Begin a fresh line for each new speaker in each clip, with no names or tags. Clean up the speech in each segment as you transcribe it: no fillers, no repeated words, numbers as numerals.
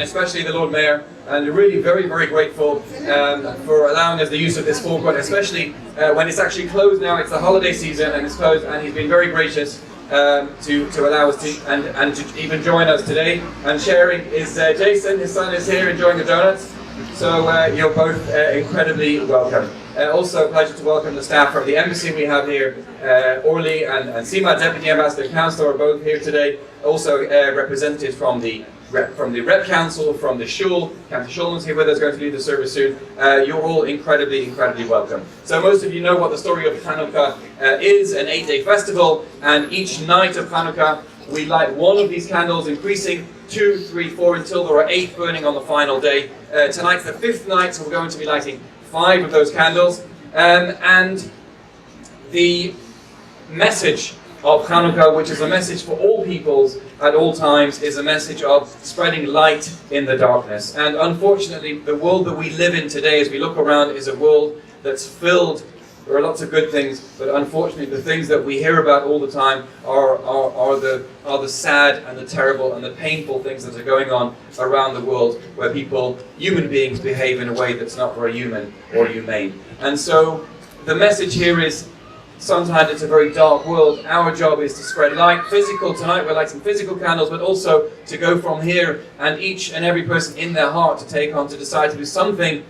Especially the Lord Mayor, and really very, very grateful for allowing us the use of this forecourt, especially when it's actually closed now. It's the holiday season and it's closed, and he's been very gracious to allow us to and to even join us today and sharing. Is Jason, his son, is here enjoying the donuts, so you're both incredibly welcome. Also a pleasure to welcome the staff from the embassy we have here. Orly and Sima, Deputy Ambassador Councillor, are both here today. Also representatives from the Rep Council, from the Shul. Cantor Shulman's here with us, going to lead the service soon. You're all incredibly, incredibly welcome. So most of you know what the story of Hanukkah is, an 8-day festival, and each night of Hanukkah we light one of these candles, increasing 2, 3, 4 until there are 8 burning on the final day. Tonight's the 5th night, so we're going to be lighting 5 of those candles. And the message of Hanukkah, which is a message for all peoples at all times, is a message of spreading light in the darkness. And unfortunately, the world that we live in today, as we look around, is a world that's filled. There are lots of good things, but unfortunately, the things that we hear about all the time are the sad and the terrible and the painful things that are going on around the world, where human beings, behave in a way that's not very human or humane. And so, the message here is, sometimes it's a very dark world. Our job is to spread light. Tonight we're lighting physical candles, but also to go from here and each and every person in their heart to take on, to decide to do something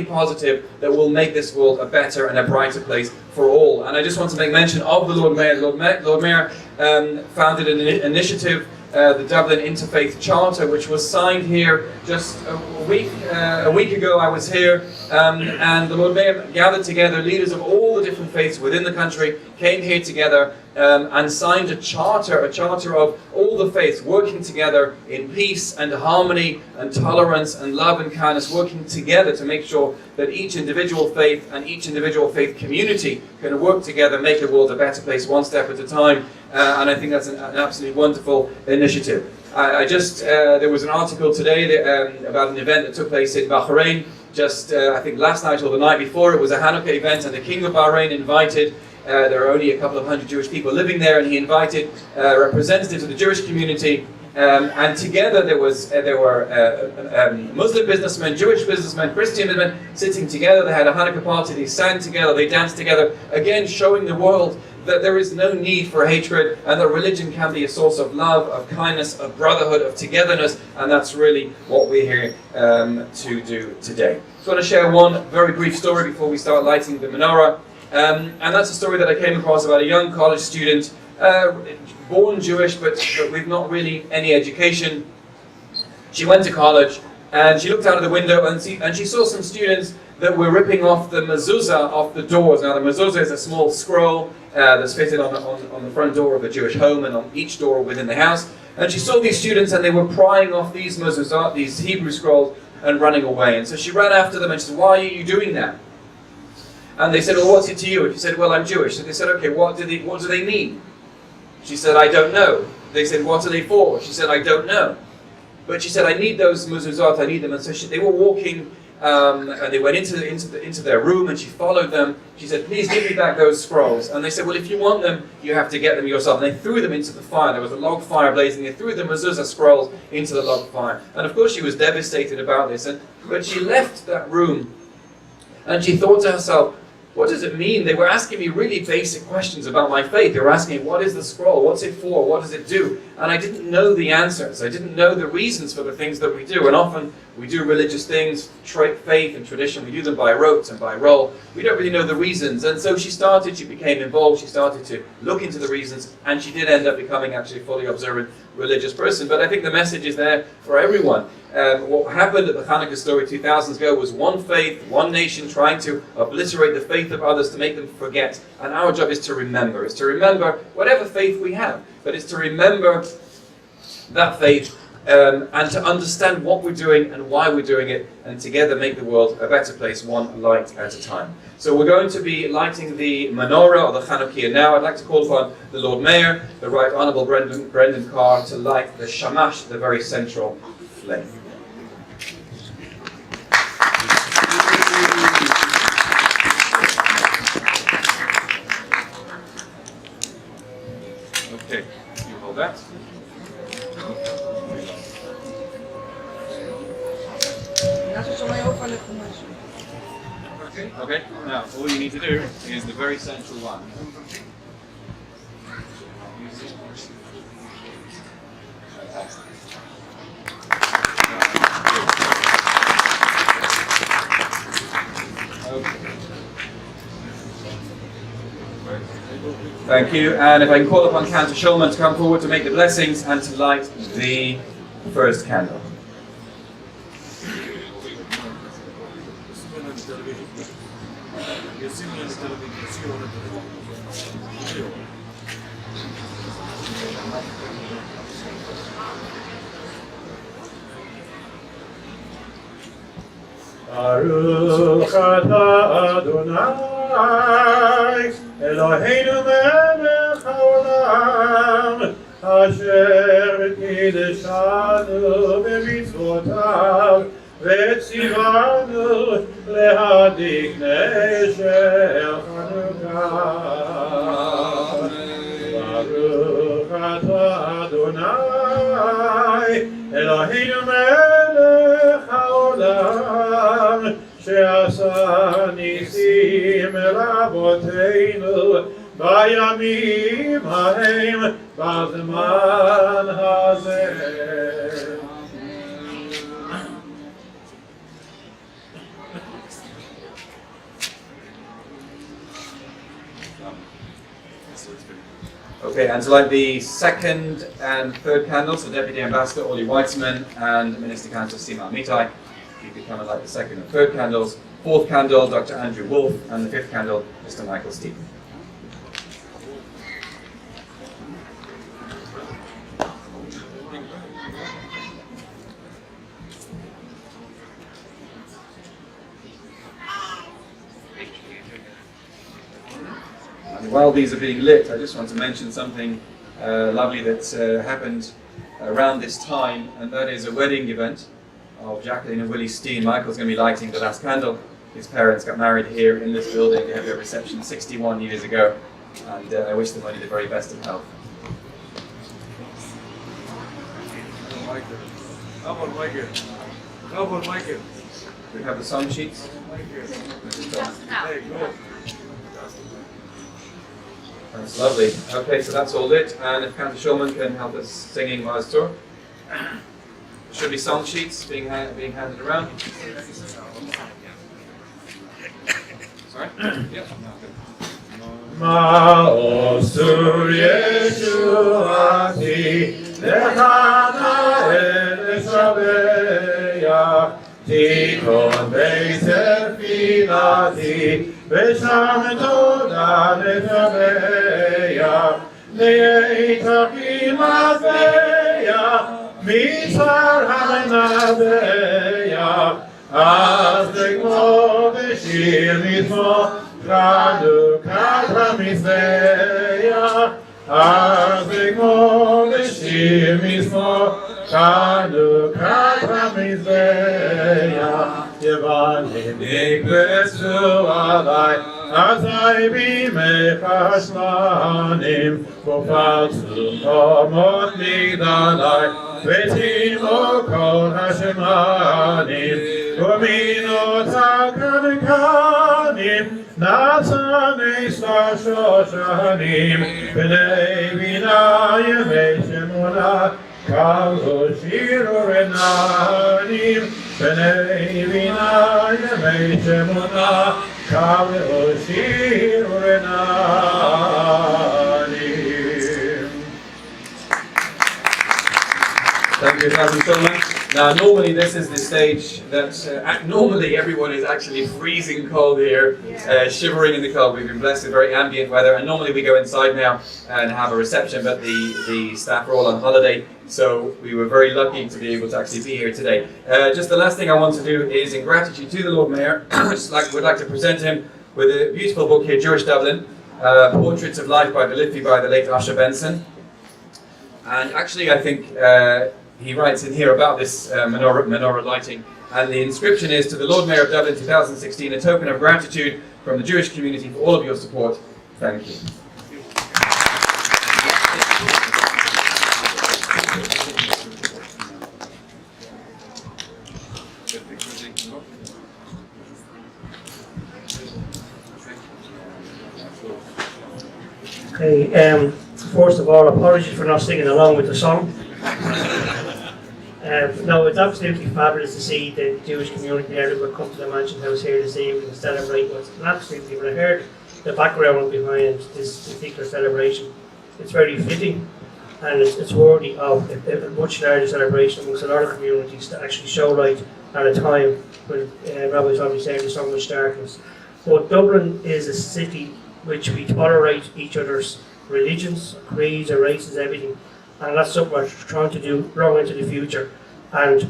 positive that will make this world a better and a brighter place for all. And I just want to make mention of the Lord Mayor. Lord Mayor founded an initiative, the Dublin Interfaith Charter, which was signed here just a week ago. I was here, and the Lord Mayor gathered together leaders of all the different faiths within the country, came here together and signed a charter of all the faiths working together in peace and harmony and tolerance and love and kindness, working together to make sure that each individual faith and each individual faith community can work together, make the world a better place one step at a time. And I think that's an absolutely wonderful initiative. There was an article today about an event that took place in Bahrain, I think last night or the night before. It was a Hanukkah event, and the King of Bahrain invited, there are only a couple of hundred Jewish people living there, and he invited representatives of the Jewish community, and together there were Muslim businessmen, Jewish businessmen, Christian businessmen sitting together. They had a Hanukkah party, they sang together, they danced together, again showing the world that there is no need for hatred, and that religion can be a source of love, of kindness, of brotherhood, of togetherness, and that's really what we're here to do today. So I want to share one very brief story before we start lighting the menorah, and that's a story that I came across about a young college student, born Jewish, but with not really any education, She went to college, and she looked out of the window and she saw some students that were ripping off the mezuzah off the doors. Now the mezuzah is a small scroll that's fitted on the front door of a Jewish home and on each door within the house. And she saw these students and they were prying off these mezuzah, these Hebrew scrolls, and running away. And so she ran after them and she said, "Why are you doing that?" And they said, "Well, what's it to you?" And she said, "Well, I'm Jewish." So they said, "Okay, what do they mean?" She said, "I don't know." They said, "What are they for?" She said, "I don't know." But she said, "I need those mezuzot, I need them." And so they were walking, and they went into their room, and she followed them. She said, "Please give me back those scrolls." And they said, "Well, if you want them, you have to get them yourself." And they threw them into the fire. There was a log fire blazing. They threw the mezuzah scrolls into the log fire. And of course, she was devastated about this. But she left that room, and she thought to herself, what does it mean? They were asking me really basic questions about my faith. They were asking me, what is the scroll? What's it for? What does it do? And I didn't know the answers. I didn't know the reasons for the things that we do. And often we do religious things, faith and tradition, we do them by rote and by roll. We don't really know the reasons. And so she became involved, she started to look into the reasons, and she did end up becoming actually a fully observant religious person. But I think the message is there for everyone. What happened at the Hanukkah story 2000s ago was one faith, one nation trying to obliterate the faith of others to make them forget. And our job is to remember whatever faith we have, but it's to remember that faith and to understand what we're doing and why we're doing it, and together make the world a better place, one light at a time. So we're going to be lighting the menorah, or the hanukkiah now. I'd like to call upon the Lord Mayor, the Right Honourable Brendan Carr, to light the shamash, the very central flame. Okay, you hold that. Okay, now all you need to do is the very central one. Thank you, and if I can call upon Cantor Shulman to come forward to make the blessings and to light the first candle.
Baruch atah Adonai, Eloheinu melech haolam, asher קידשנו במצוותיו, וציוונו להדליק נשר חנוכה. ברוך אתה אדוני, אלוהינו מלך העולם, שעשה ניסים רבותינו בימים ההם בזמן הזה.
Okay, and to light the second and third candles, the Deputy Ambassador Oli Weitzman and Minister Cantor Sima Amitai, you could come and light the second and third candles. Fourth candle, Dr. Andrew Wolf, and the fifth candle, Mr. Michael Stephen. And while these are being lit, I just want to mention something lovely that happened around this time, and that is a wedding event of Jacqueline and Willie Steen. Michael's going to be lighting the last candle. His parents got married here in this building. They had their reception 61 years ago, and I wish them only the very best of health.
How about Michael? How about Michael?
We have the song sheets. That's lovely. Okay, so that's all lit, and if Cantor Shulman can help us singing Master. Should be song sheets being handed around. Sorry? Yeah.
Ma'osur Yeshuati Lechana El Shabbat כל בית תפילתי, ושם תודה נתבע, ליתקי מזבח, מצר המנבח, אז תגמור בשיר מצוות, חנוכת המזבח, אז תגמור בשיר מצוות, חנוכת המזבח, יבנים נקבצו עלי, אזי בימך שמנים, ופרצו חומות מגדלי, וטימו כל השמנים, ומינותיו כנקנים, נעשה נסתר שושנים, בני בינה ימי שמונה, קלו שיר ורננים, בני בינה ימי שמונה, קלו שיר ורננים.
Thank you, Rabbi Zalman. Now, normally this is the stage that normally everyone is actually freezing cold here, shivering in the cold. We've been blessed with very ambient weather, and normally we go inside now and have a reception, but the staff are all on holiday, so we were very lucky to be able to actually be here today. Just the last thing I want to do is, in gratitude to the Lord Mayor, would like to present him with a beautiful book here, Jewish Dublin, Portraits of Life by the late Asher Benson. And actually, I think he writes in here about this menorah lighting, and the inscription is, to the Lord Mayor of Dublin 2016, a token of gratitude from the Jewish community for all of your support. Thank you.
Okay, first of all, apologies for not singing along with the song. No, it's absolutely fabulous to see the Jewish community there that will come to the Mansion House here this evening and celebrate what's absolutely, when I heard the background behind this particular celebration, it's very fitting, and it's worthy of a much larger celebration amongst a lot of communities to actually show light at a time when Rabbi Zalman saying there's so much darkness. But Dublin is a city which we tolerate each other's religions, creeds, or races, everything. And that's something we're trying to do long into the future. And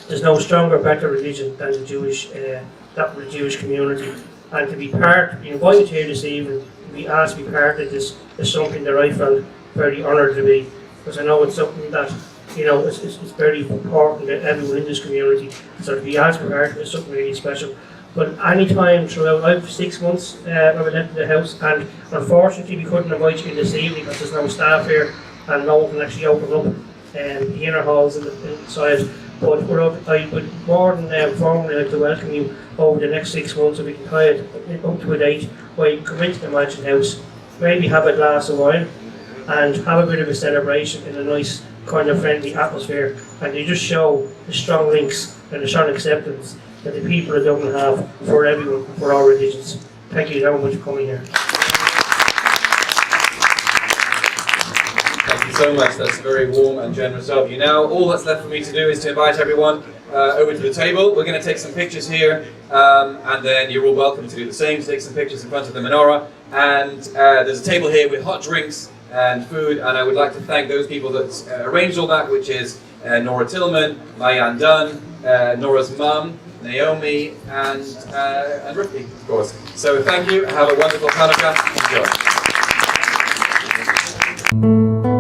there's no stronger, better religion than the Jewish community. And to be invited here this evening, to be asked to be part of this is something that I felt very honoured to be. Because I know it's something that, it's very important that everyone in this community, so to be asked to be part of it is something really special. But any time throughout, I have 6 months when I left the house, and unfortunately we couldn't invite you in this evening because there's no staff here and no one can actually open up the inner halls inside. But I would more than formally like to welcome you over the next 6 months, if we can tie it up to a date where you come into the Mansion House, maybe have a glass of wine and have a bit of a celebration in a nice kind of friendly atmosphere, and you just show the strong links and the strong acceptance that the people of Dublin have for everyone, for all religions. Thank you very much for coming here.
Thank you so much. That's very warm and generous of you. Now, all that's left for me to do is to invite everyone over to the table. We're going to take some pictures here, and then you're all welcome to do the same, to take some pictures in front of the menorah. And there's a table here with hot drinks and food, and I would like to thank those people that arranged all that, which is Nora Tillman, Mayan Dunn, Nora's mum, Naomi, and Ripley, of course. So thank you, and have a wonderful Hanukkah. Enjoy.